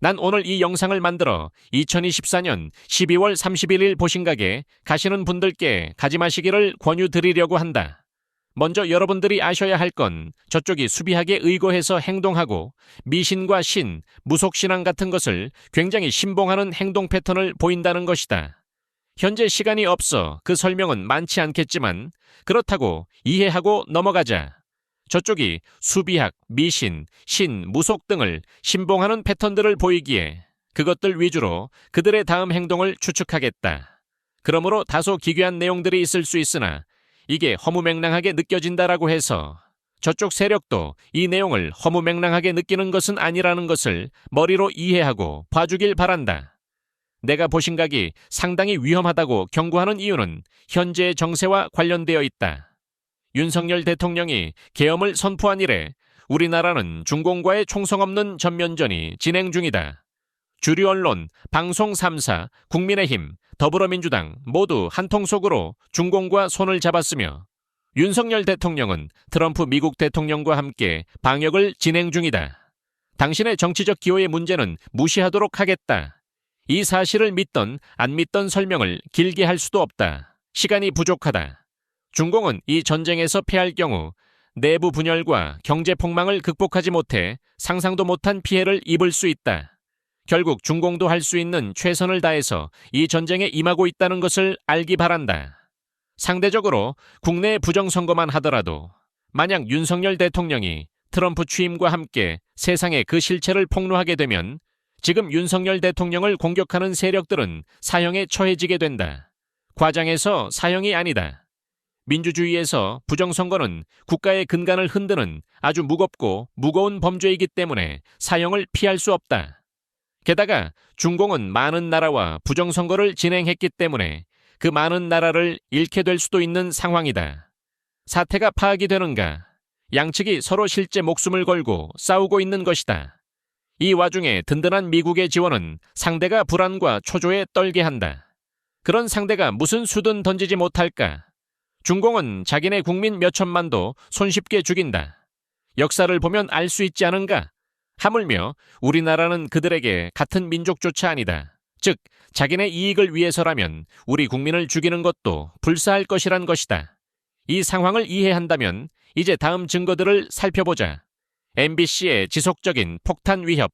난 오늘 이 영상을 만들어 2024년 12월 31일 보신각에 가시는 분들께 가지 마시기를 권유드리려고 한다. 먼저 여러분들이 아셔야 할 건 저쪽이 수비하게 의거해서 행동하고 미신과 신, 무속신앙 같은 것을 굉장히 신봉하는 행동 패턴을 보인다는 것이다. 현재 시간이 없어 그 설명은 많지 않겠지만 그렇다고 이해하고 넘어가자. 저쪽이 수비학, 미신, 신, 무속 등을 신봉하는 패턴들을 보이기에 그것들 위주로 그들의 다음 행동을 추측하겠다. 그러므로 다소 기괴한 내용들이 있을 수 있으나 이게 허무맹랑하게 느껴진다라고 해서 저쪽 세력도 이 내용을 허무맹랑하게 느끼는 것은 아니라는 것을 머리로 이해하고 봐주길 바란다. 내가 보신각이 상당히 위험하다고 경고하는 이유는 현재의 정세와 관련되어 있다. 윤석열 대통령이 계엄을 선포한 이래 우리나라는 중공과의 총성 없는 전면전이 진행 중이다. 주류 언론, 방송 3사, 국민의힘, 더불어민주당 모두 한통속으로 중공과 손을 잡았으며 윤석열 대통령은 트럼프 미국 대통령과 함께 방역을 진행 중이다. 당신의 정치적 기호의 문제는 무시하도록 하겠다. 이 사실을 믿던 안 믿던 설명을 길게 할 수도 없다. 시간이 부족하다. 중공은 이 전쟁에서 패할 경우 내부 분열과 경제 폭망을 극복하지 못해 상상도 못한 피해를 입을 수 있다. 결국 중공도 할 수 있는 최선을 다해서 이 전쟁에 임하고 있다는 것을 알기 바란다. 상대적으로 국내 부정선거만 하더라도 만약 윤석열 대통령이 트럼프 취임과 함께 세상에 그 실체를 폭로하게 되면 지금 윤석열 대통령을 공격하는 세력들은 사형에 처해지게 된다. 과장해서 사형이 아니다. 민주주의에서 부정선거는 국가의 근간을 흔드는 아주 무겁고 무거운 범죄이기 때문에 사형을 피할 수 없다. 게다가 중공은 많은 나라와 부정선거를 진행했기 때문에 그 많은 나라를 잃게 될 수도 있는 상황이다. 사태가 파악이 되는가? 양측이 서로 실제 목숨을 걸고 싸우고 있는 것이다. 이 와중에 든든한 미국의 지원은 상대가 불안과 초조에 떨게 한다. 그런 상대가 무슨 수든 던지지 못할까? 중공은 자기네 국민 몇 천만도 손쉽게 죽인다. 역사를 보면 알 수 있지 않은가? 하물며 우리나라는 그들에게 같은 민족조차 아니다. 즉 자기네 이익을 위해서라면 우리 국민을 죽이는 것도 불사할 것이란 것이다. 이 상황을 이해한다면 이제 다음 증거들을 살펴보자. MBC의 지속적인 폭탄 위협.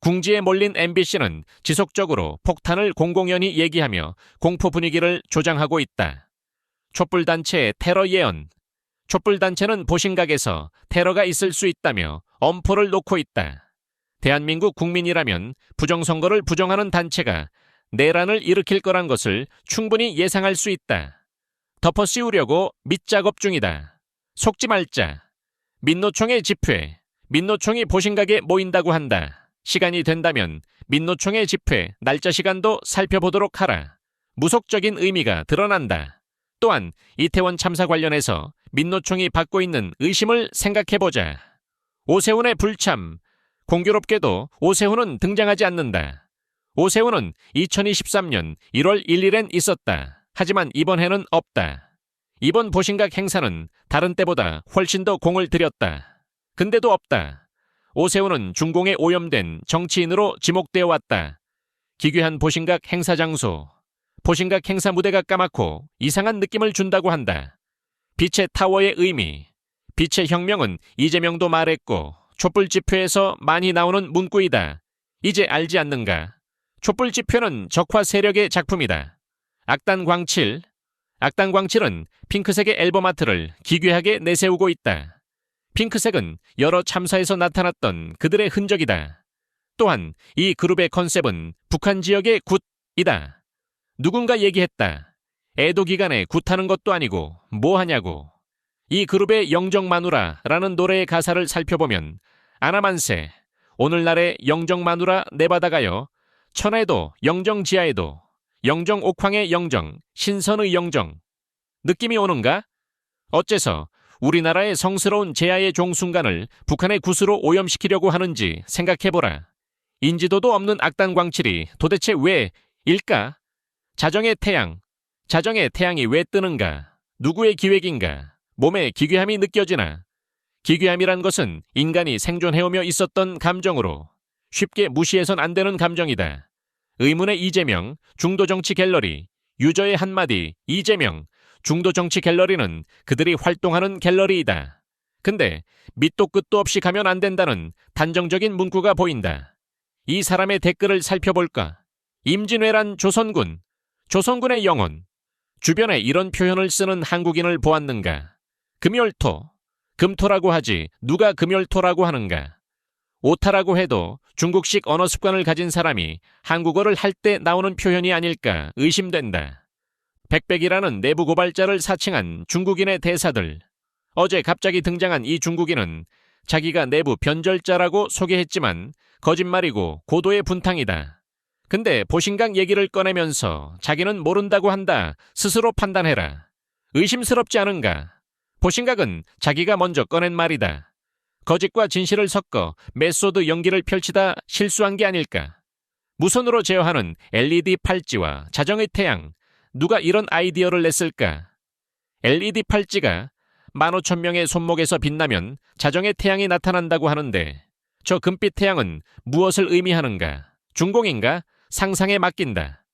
궁지에 몰린 MBC는 지속적으로 폭탄을 공공연히 얘기하며 공포 분위기를 조장하고 있다. 촛불단체의 테러 예언. 촛불단체는 보신각에서 테러가 있을 수 있다며 엄포를 놓고 있다. 대한민국 국민이라면 부정선거를 부정하는 단체가 내란을 일으킬 거란 것을 충분히 예상할 수 있다. 덮어씌우려고 밑작업 중이다. 속지 말자. 민노총의 집회. 민노총이 보신각에 모인다고 한다. 시간이 된다면 민노총의 집회 날짜 시간도 살펴보도록 하라. 무속적인 의미가 드러난다. 또한 이태원 참사 관련해서 민노총이 받고 있는 의심을 생각해보자. 오세훈의 불참. 공교롭게도 오세훈은 등장하지 않는다. 오세훈은 2023년 1월 1일엔 있었다. 하지만 이번 해는 없다. 이번 보신각 행사는 다른 때보다 훨씬 더 공을 들였다. 근데도 없다. 오세훈은 중공에 오염된 정치인으로 지목되어 왔다. 기괴한 보신각 행사 장소. 보신각 행사 무대가 까맣고 이상한 느낌을 준다고 한다. 빛의 타워의 의미. 빛의 혁명은 이재명도 말했고 촛불 집회에서 많이 나오는 문구이다. 이제 알지 않는가? 촛불 집회는 적화 세력의 작품이다. 악단 광칠. 악단 광칠은 핑크색의 앨범 아트를 기괴하게 내세우고 있다. 핑크색은 여러 참사에서 나타났던 그들의 흔적이다. 또한 이 그룹의 컨셉은 북한 지역의 굿이다. 누군가 얘기했다. 애도 기간에 굿하는 것도 아니고 뭐 하냐고. 이 그룹의 영정마누라라는 노래의 가사를 살펴보면 아나만세, 오늘날의 영정마누라 내바다가요. 천에도 영정지하에도 영정옥황의 영정, 신선의 영정. 느낌이 오는가? 어째서 우리나라의 성스러운 제야의 종순간을 북한의 굿으로 오염시키려고 하는지 생각해보라. 인지도도 없는 악단 광칠이 도대체 왜일까? 자정의 태양이 왜 뜨는가? 누구의 기획인가? 몸에 기괴함이 느껴지나? 기괴함이란 것은 인간이 생존해오며 있었던 감정으로 쉽게 무시해선 안 되는 감정이다. 의문의 이재명, 중도정치 갤러리, 유저의 한마디, 이재명, 중도정치 갤러리는 그들이 활동하는 갤러리이다. 근데 밑도 끝도 없이 가면 안 된다는 단정적인 문구가 보인다. 이 사람의 댓글을 살펴볼까? 임진왜란 조선군, 조선군의 영혼. 주변에 이런 표현을 쓰는 한국인을 보았는가? 금열토, 금토라고 하지 누가 금열토라고 하는가? 오타라고 해도 중국식 언어 습관을 가진 사람이 한국어를 할 때 나오는 표현이 아닐까 의심된다. 백백이라는 내부 고발자를 사칭한 중국인의 대사들. 어제 갑자기 등장한 이 중국인은 자기가 내부 변절자라고 소개했지만 거짓말이고 고도의 분탕이다. 근데 보신각 얘기를 꺼내면서 자기는 모른다고 한다. 스스로 판단해라. 의심스럽지 않은가? 보신각은 자기가 먼저 꺼낸 말이다. 거짓과 진실을 섞어 메소드 연기를 펼치다 실수한 게 아닐까? 무선으로 제어하는 LED 팔찌와 자정의 태양. 누가 이런 아이디어를 냈을까? LED 팔찌가 15,000명의 손목에서 빛나면 자정의 태양이 나타난다고 하는데 저 금빛 태양은 무엇을 의미하는가? 중공인가? 상상에 맡긴다.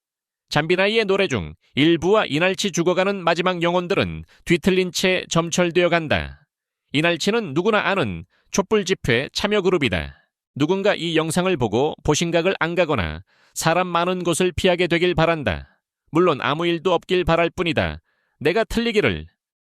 잠비나이의 노래 중 일부와 이날치 죽어가는 마지막 영혼들은 뒤틀린 채 점철되어 간다. 이날치는 누구나 아는 촛불 집회 참여 그룹이다. 누군가 이 영상을 보고 보신각을 안 가거나 사람 많은 곳을 피하게 되길 바란다. 물론 아무 일도 없길 바랄 뿐이다. 내가 틀리기를